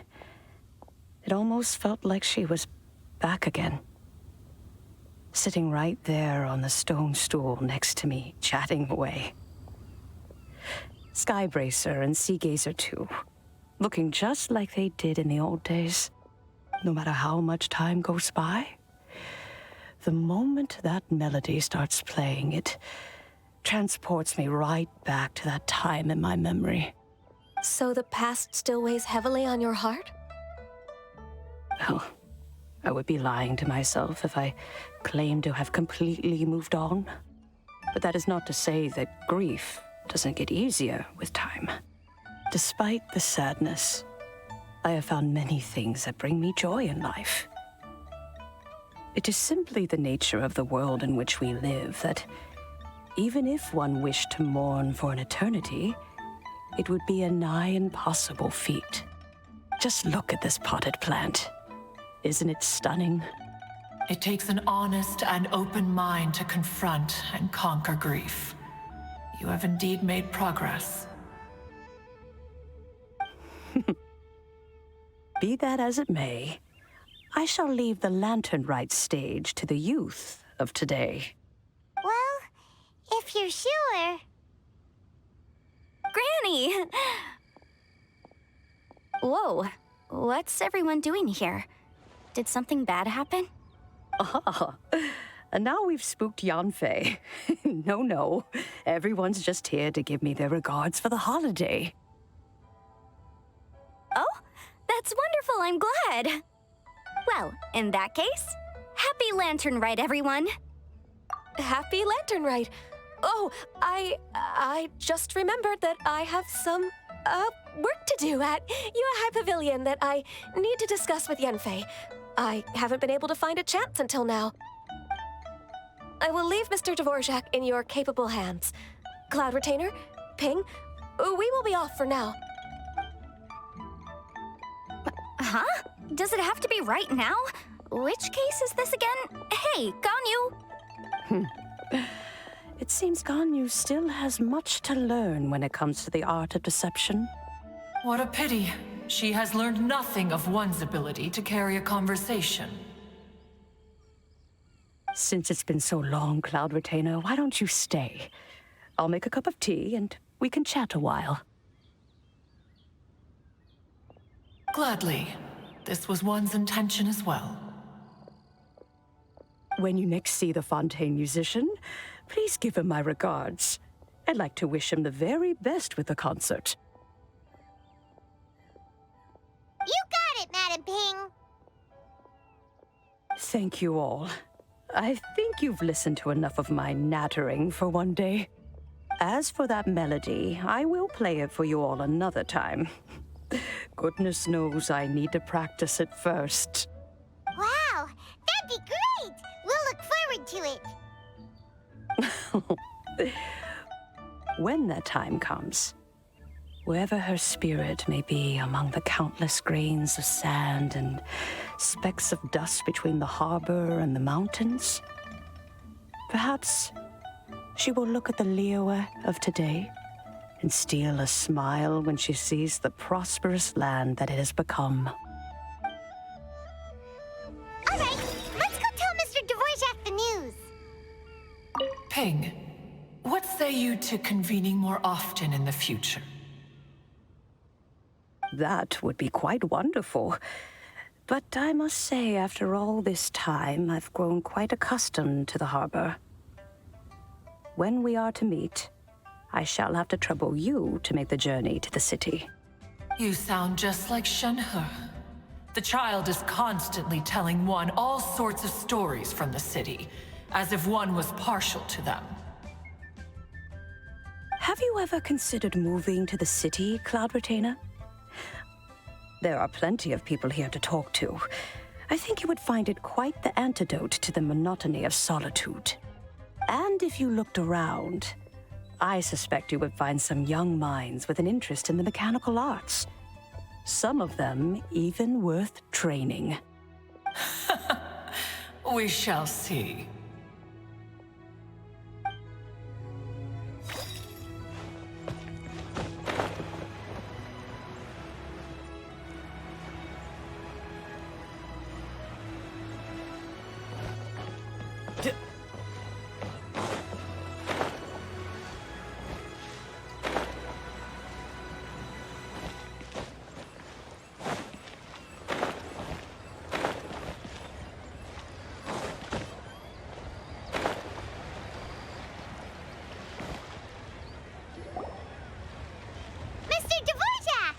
it almost felt like she was back again. Sitting right there on the stone stool next to me, chatting away. Skybracer and Seagazer too, looking just like they did in the old days. No matter how much time goes by, the moment that melody starts playing, it transports me right back to that time in my memory. So the past still weighs heavily on your heart? Well, I would be lying to myself if I claimed to have completely moved on. But that is not to say that grief doesn't get easier with time. Despite the sadness, I have found many things that bring me joy in life. It is simply the nature of the world in which we live that even if one wished to mourn for an eternity, it would be a nigh impossible feat. Just look at this potted plant. Isn't it stunning? It takes an honest and open mind to confront and conquer grief. You have indeed made progress. Be that as it may, I shall leave the lantern rite stage to the youth of today. Well, if you're sure. Granny! Whoa, what's everyone doing here? Did something bad happen? And now we've spooked Yanfei. No, everyone's just here to give me their regards for the holiday. Oh, that's wonderful, I'm glad. Well, in that case, happy Lantern Rite, everyone. Happy Lantern Rite. Oh, I just remembered that I have some, work to do at Yuehai Pavilion that I need to discuss with Yanfei. I haven't been able to find a chance until now. I will leave Mr. Dvorak in your capable hands. Cloud Retainer, Ping, we will be off for now. Huh? Does it have to be right now? Which case is this again? Hey, Ganyu! It seems Ganyu still has much to learn when it comes to the art of deception. What a pity. She has learned nothing of one's ability to carry a conversation. Since it's been so long, Cloud Retainer, why don't you stay? I'll make a cup of tea and we can chat a while. Gladly. This was one's intention as well. When you next see the Fontaine musician, please give him my regards. I'd like to wish him the very best with the concert. You got it, Madam Ping. Thank you all. I think you've listened to enough of my nattering for one day. As for that melody, I will play it for you all another time. Goodness knows I need to practice it first. Wow, that'd be great! We'll look forward to it. When that time comes, wherever her spirit may be among the countless grains of sand and specks of dust between the harbor and the mountains, perhaps she will look at the Liyue of today and steal a smile when she sees the prosperous land that it has become. All right, let's go tell Mr. Dvorak the news. Ping, what say you to convening more often in the future? That would be quite wonderful. But I must say, after all this time, I've grown quite accustomed to the harbor. When we are to meet, I shall have to trouble you to make the journey to the city. You sound just like Shenhe. The child is constantly telling one all sorts of stories from the city, as if one was partial to them. Have you ever considered moving to the city, Cloud Retainer? There are plenty of people here to talk to. I think you would find it quite the antidote to the monotony of solitude. And if you looked around, I suspect you would find some young minds with an interest in the mechanical arts. Some of them even worth training. We shall see. Mr. Dvorak!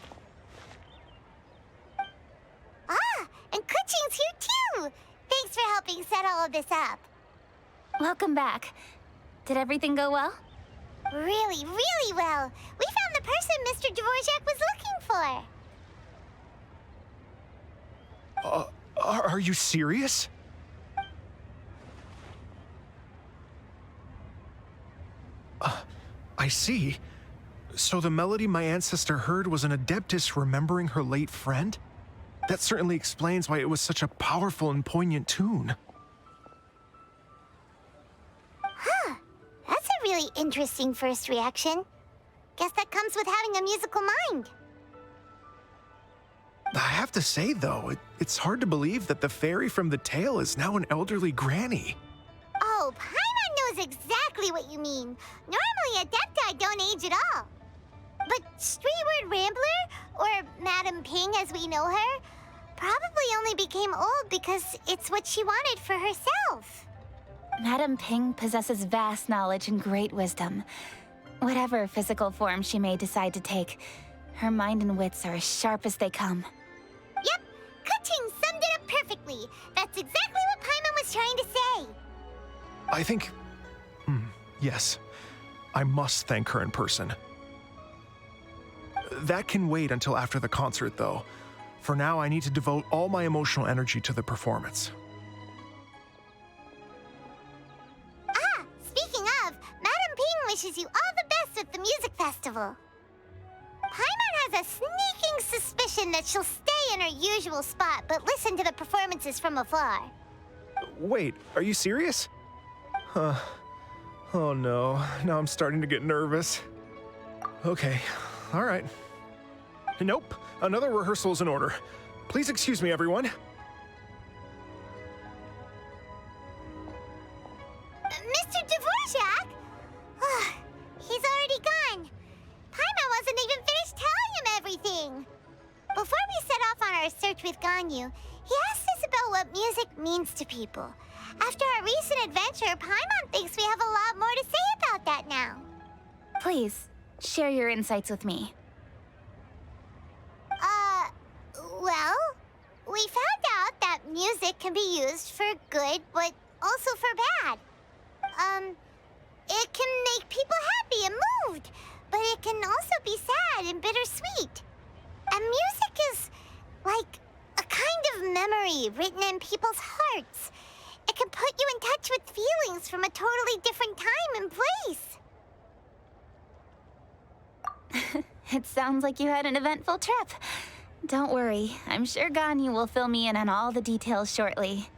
Ah, and Kuchin's here too! Thanks for helping set all of this up. Welcome back. Did everything go well? Really, really well. We found the person Mr. Dvorak was looking for. Are you serious? I see. So the melody my ancestor heard was an adeptus remembering her late friend? That certainly explains why it was such a powerful and poignant tune. Huh. That's a really interesting first reaction. Guess that comes with having a musical mind. I have to say, though, it's hard to believe that the fairy from the tale is now an elderly granny. Oh, Paimon knows exactly what you mean. Normally, Adepti don't age at all. But Streetward Rambler, or Madam Ping as we know her, probably only became old because it's what she wanted for herself. Madam Ping possesses vast knowledge and great wisdom. Whatever physical form she may decide to take, her mind and wits are as sharp as they come. Yep, Kuching summed it up perfectly. That's exactly what Paimon was trying to say. I think... yes. I must thank her in person. That can wait until after the concert, though. For now, I need to devote all my emotional energy to the performance. Ah, speaking of, Madam Ping wishes you all the best with the music festival. Paimon has a sneaking suspicion that she'll stay in her usual spot, but listen to the performances from afar. Wait, are you serious? Oh no, now I'm starting to get nervous. Okay, all right. Nope, another rehearsal is in order. Please excuse me, everyone. Mr. Dvorak? He's already gone. Paimon wasn't even finished telling him everything. Before we set off on our search with Ganyu, he asked us about what music means to people. After our recent adventure, Paimon thinks we have a lot more to say about that now. Please, share your insights with me. Well, we found out that music can be used for good, but also for bad. It can make people happy and moved, but it can also be sad and bittersweet. And music is Like a kind of memory written in people's hearts. It can put you in touch with feelings from a totally different time and place. It sounds like you had an eventful trip. Don't worry, I'm sure Ganyu will fill me in on all the details shortly.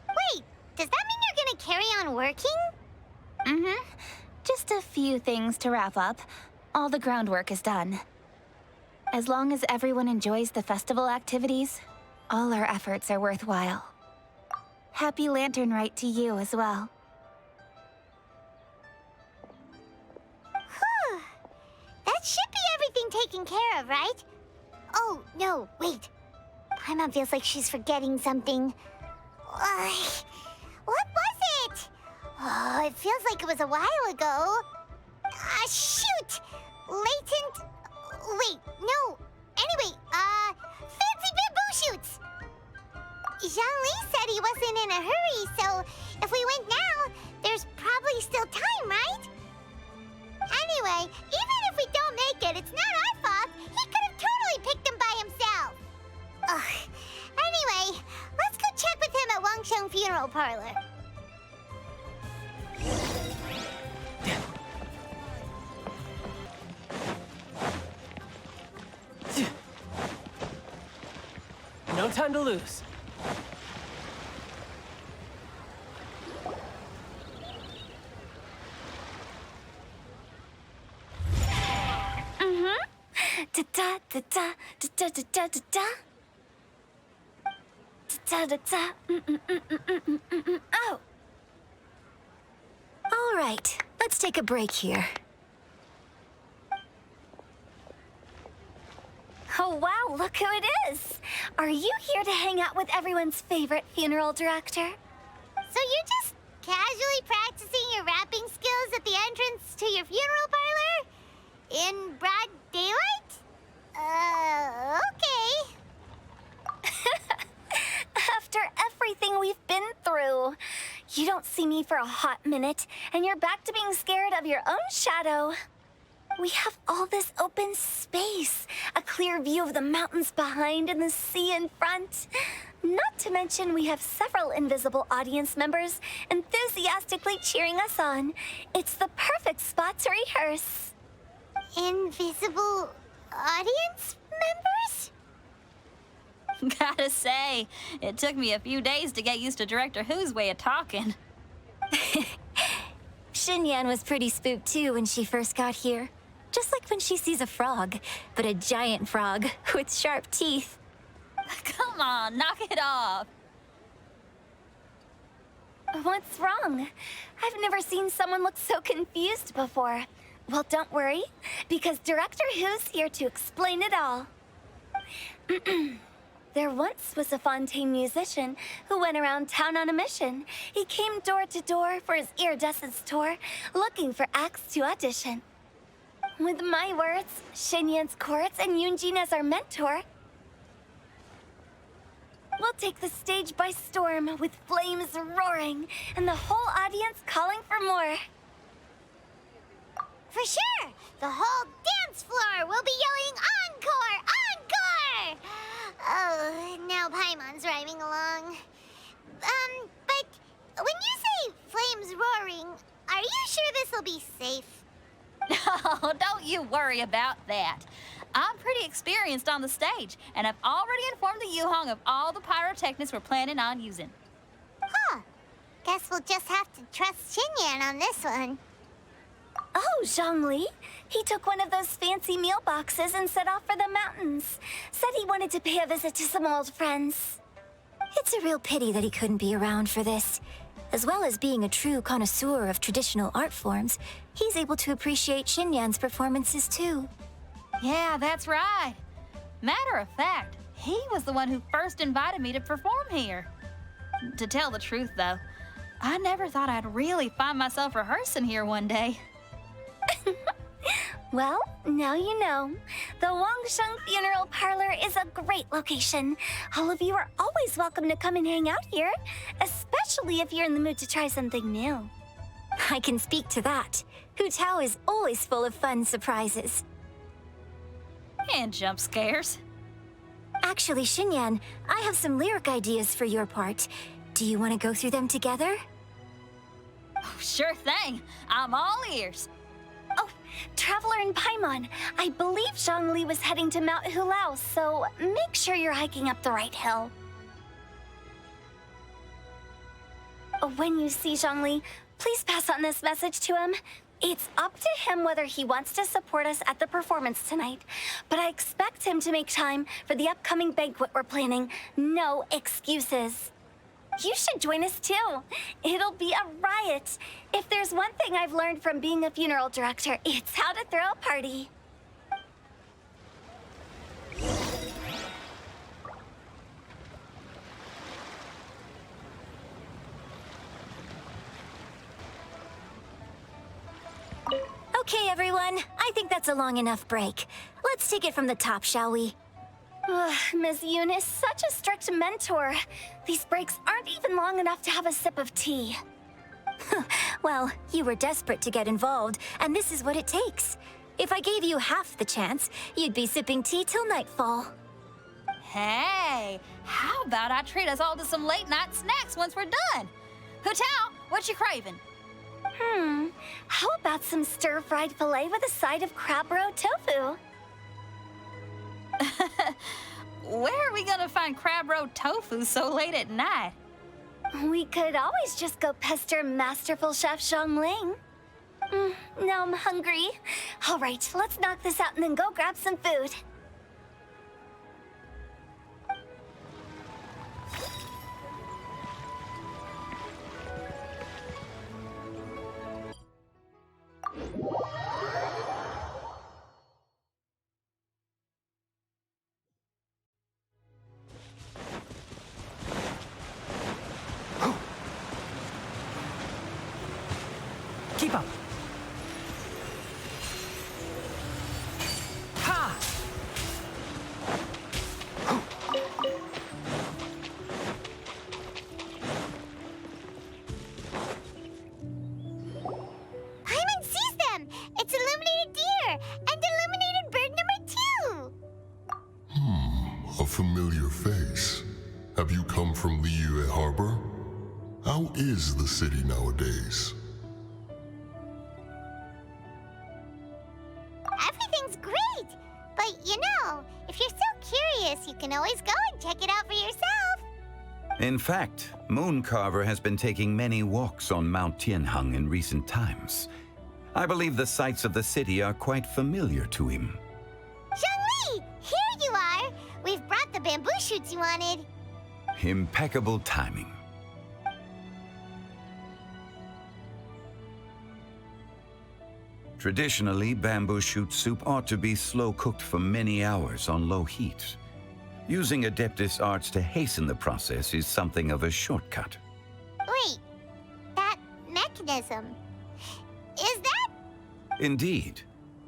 Wait, does that mean you're gonna carry on working? Mm-hmm. Just a few things to wrap up. All the groundwork is done. As long as everyone enjoys the festival activities, all our efforts are worthwhile. Happy Lantern Rite to you as well. Whew. That should be everything taken care of, right? Oh, no, wait. Paimon feels like she's forgetting something. What was it? Oh, it feels like it was a while ago. Ah, shoot! Latent... Wait, no. Anyway, fancy bamboo shoots! Zhangli said he wasn't in a hurry, so if we went now, there's probably still time, right? Anyway, even if we don't make it, it's not our fault. He could have totally picked them by himself. Ugh. Anyway, let's go check with him at Wangsheng Funeral Parlor. No time to lose. Da da da da da da da da da. Da da da. Oh. All right, let's take a break here. Oh wow, look who it is! Are you here to hang out with everyone's favorite funeral director? So you're just casually practicing your rapping skills at the entrance to your funeral parlor? In broad daylight? Okay. After everything we've been through, you don't see me for a hot minute, and you're back to being scared of your own shadow. We have all this open space, a clear view of the mountains behind and the sea in front. Not to mention we have several invisible audience members enthusiastically cheering us on. It's the perfect spot to rehearse. Invisible audience members? Gotta say, it took me a few days to get used to Director Who's way of talking. Xinyan was pretty spooked too when she first got here. Just like when she sees a frog, but a giant frog with sharp teeth. Come on, knock it off. What's wrong? I've never seen someone look so confused before. Well, don't worry, because Director Who's here to explain it all. There once was a Fontaine musician who went around town on a mission. He came door to door for his iridescence tour, looking for acts to audition. With my words, Xinyan's chords, and Yunjin as our mentor, we'll take the stage by storm with flames roaring and the whole audience calling for more. For sure! The whole dance floor will be yelling encore! Encore! Oh, now Paimon's rhyming along. But when you say flames roaring, are you sure this'll be safe? Oh, don't you worry about that. I'm pretty experienced on the stage, and I've already informed the Yuhong of all the pyrotechnics we're planning on using. Huh. Guess we'll just have to trust Xinyan on this one. Oh, Zhongli. He took one of those fancy meal boxes and set off for the mountains. Said he wanted to pay a visit to some old friends. It's a real pity that he couldn't be around for this. As well as being a true connoisseur of traditional art forms, he's able to appreciate Xinyan's performances too. Yeah, that's right. Matter of fact, he was the one who first invited me to perform here. To tell the truth, though, I never thought I'd really find myself rehearsing here one day. Well, now you know. The Wangsheng Funeral Parlor is a great location. All of you are always welcome to come and hang out here, especially if you're in the mood to try something new. I can speak to that. Hu Tao is always full of fun surprises. And jump scares. Actually, Xinyan, I have some lyric ideas for your part. Do you want to go through them together? Oh, sure thing. I'm all ears. Oh, Traveler in Paimon, I believe Zhongli was heading to Mount Hulao, so make sure you're hiking up the right hill. When you see Zhongli, please pass on this message to him. It's up to him whether he wants to support us at the performance tonight, but I expect him to make time for the upcoming banquet we're planning. No excuses. You should join us too. It'll be a riot. If there's one thing I've learned from being a funeral director, it's how to throw a party. Okay, everyone. I think that's a long enough break. Let's take it from the top, shall we? Ms. Yoon is such a strict mentor. These breaks aren't even long enough to have a sip of tea. Well, you were desperate to get involved, and this is what it takes. If I gave you half the chance, you'd be sipping tea till nightfall. Hey, how about I treat us all to some late-night snacks once we're done? Hutao, what you craving? How about some stir-fried filet with a side of crab roe tofu? Where are we gonna find crab roe tofu so late at night? We could always just go pester masterful chef Zhongling. Now I'm hungry. All right, let's knock this out and then go grab some food. Keep up. Ha! Paimon sees them! It's illuminated deer! And illuminated bird number 2! A familiar face. Have you come from Liyue Harbor? How is the city nowadays? Everything's great! But you know, if you're so curious, you can always go and check it out for yourself. In fact, Mooncarver has been taking many walks on Mount Tianheng in recent times. I believe the sights of the city are quite familiar to him. Zhongli! Here you are! We've brought the bamboo shoots you wanted. Impeccable timing. Traditionally, bamboo shoot soup ought to be slow-cooked for many hours on low heat. Using Adeptus arts to hasten the process is something of a shortcut. Wait, that mechanism, is that? Indeed.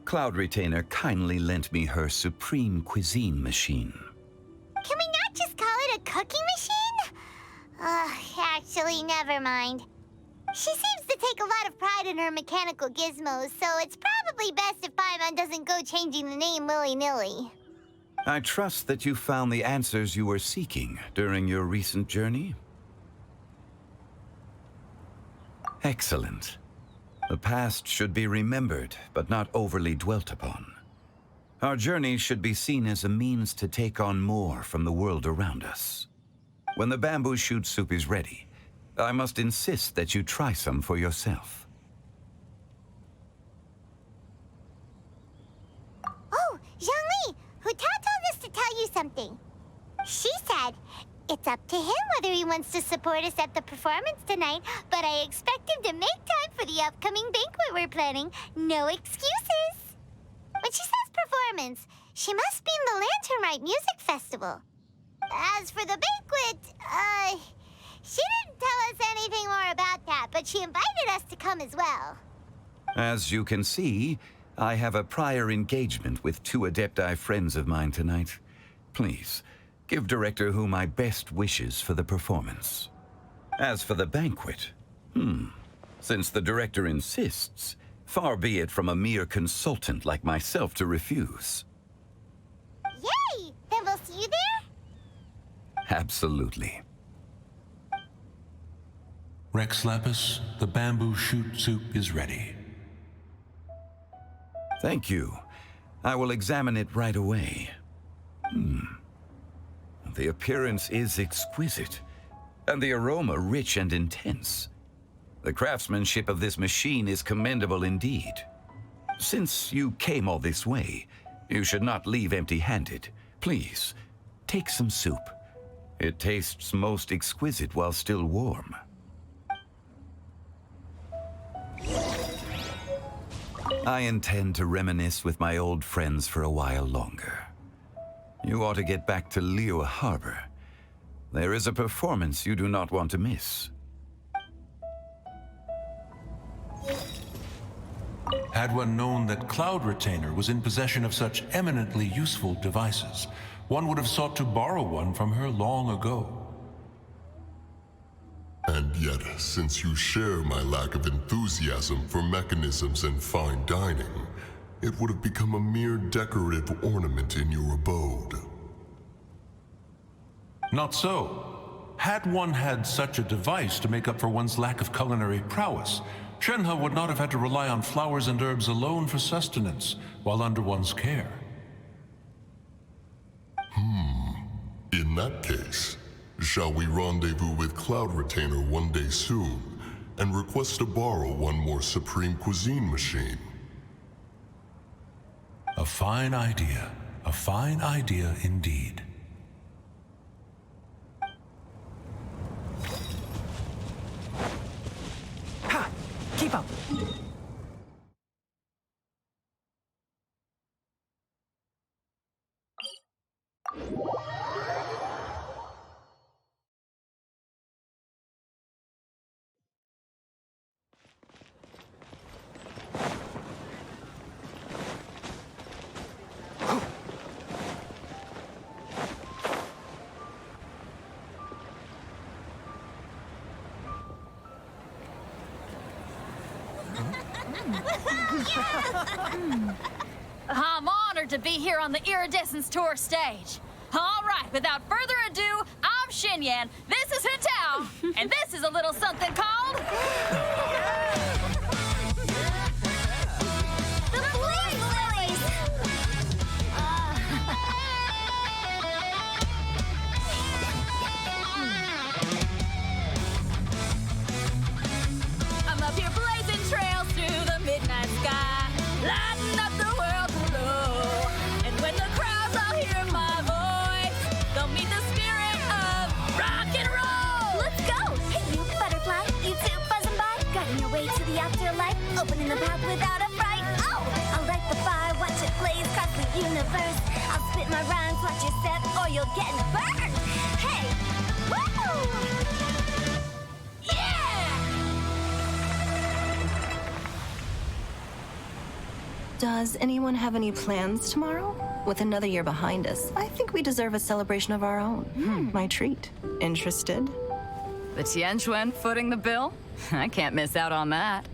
Cloud Retainer kindly lent me her supreme cuisine machine. Can we not just call it a cooking machine? Actually, never mind. She seems to take a lot of pride in her mechanical gizmos, so it's probably best if Paimon doesn't go changing the name willy-nilly. I trust that you found the answers you were seeking during your recent journey. Excellent. The past should be remembered, but not overly dwelt upon. Our journey should be seen as a means to take on more from the world around us. When the bamboo shoot soup is ready, I must insist that you try some for yourself. Oh, Zhongli! Hutao told us to tell you something. She said, it's up to him whether he wants to support us at the performance tonight, but I expect him to make time for the upcoming banquet we're planning. No excuses! When she says performance, she must mean the Lantern Rite Music Festival. As for the banquet, she didn't tell us anything more about that, but she invited us to come as well. As you can see, I have a prior engagement with 2 Adepti friends of mine tonight. Please, give Director Hu my best wishes for the performance. As for the banquet, since the Director insists, far be it from a mere consultant like myself to refuse. Yay! Then we'll see you there? Absolutely. Rex Lapis, the bamboo shoot soup is ready. Thank you. I will examine it right away. The appearance is exquisite, and the aroma rich and intense. The craftsmanship of this machine is commendable indeed. Since you came all this way, you should not leave empty-handed. Please, take some soup. It tastes most exquisite while still warm. I intend to reminisce with my old friends for a while longer. You ought to get back to Liyue Harbor. There is a performance you do not want to miss. Had one known that Cloud Retainer was in possession of such eminently useful devices, one would have sought to borrow one from her long ago. And yet, since you share my lack of enthusiasm for mechanisms and fine dining, it would have become a mere decorative ornament in your abode. Not so. Had one had such a device to make up for one's lack of culinary prowess, Shenhe would not have had to rely on flowers and herbs alone for sustenance while under one's care. In that case, shall we rendezvous with Cloud Retainer one day soon and request to borrow one more Supreme Cuisine machine? A fine idea. A fine idea indeed. Ha! Keep up! I'm honored to be here on the Iridescence Tour stage. All right, without further ado, I'm Xinyan, this is Hetao, and this is a little something called... The Blaze Lilies! I'm up here blazing trails through the midnight sky, lighting up the world below. And when the crowds all hear my voice, they'll meet the spirit of rock and roll. Let's go! Hey, you butterfly, you two buzzing by, guiding your way to the afterlife, opening the path without a fright. Oh! I'll light the fire, watch it blaze across the universe. I'll spit my rhymes, watch it set, or you'll get burned. Hey! Woo! Does anyone have any plans tomorrow? With another year behind us, I think we deserve a celebration of our own. My treat. Interested? The Tianquan footing the bill? I can't miss out on that.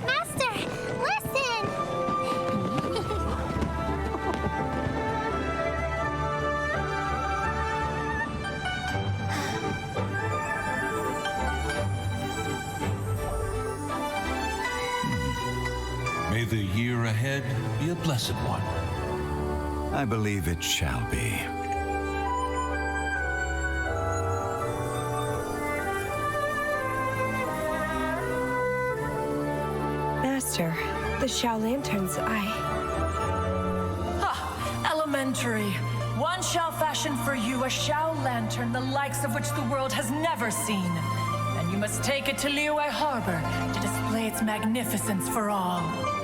Master, listen! May the year ahead be a blessed one. I believe it shall be. Master, the Xiao Lanterns, century, one shall fashion for you a Shao lantern the likes of which the world has never seen. And you must take it to Liyue Harbor to display its magnificence for all.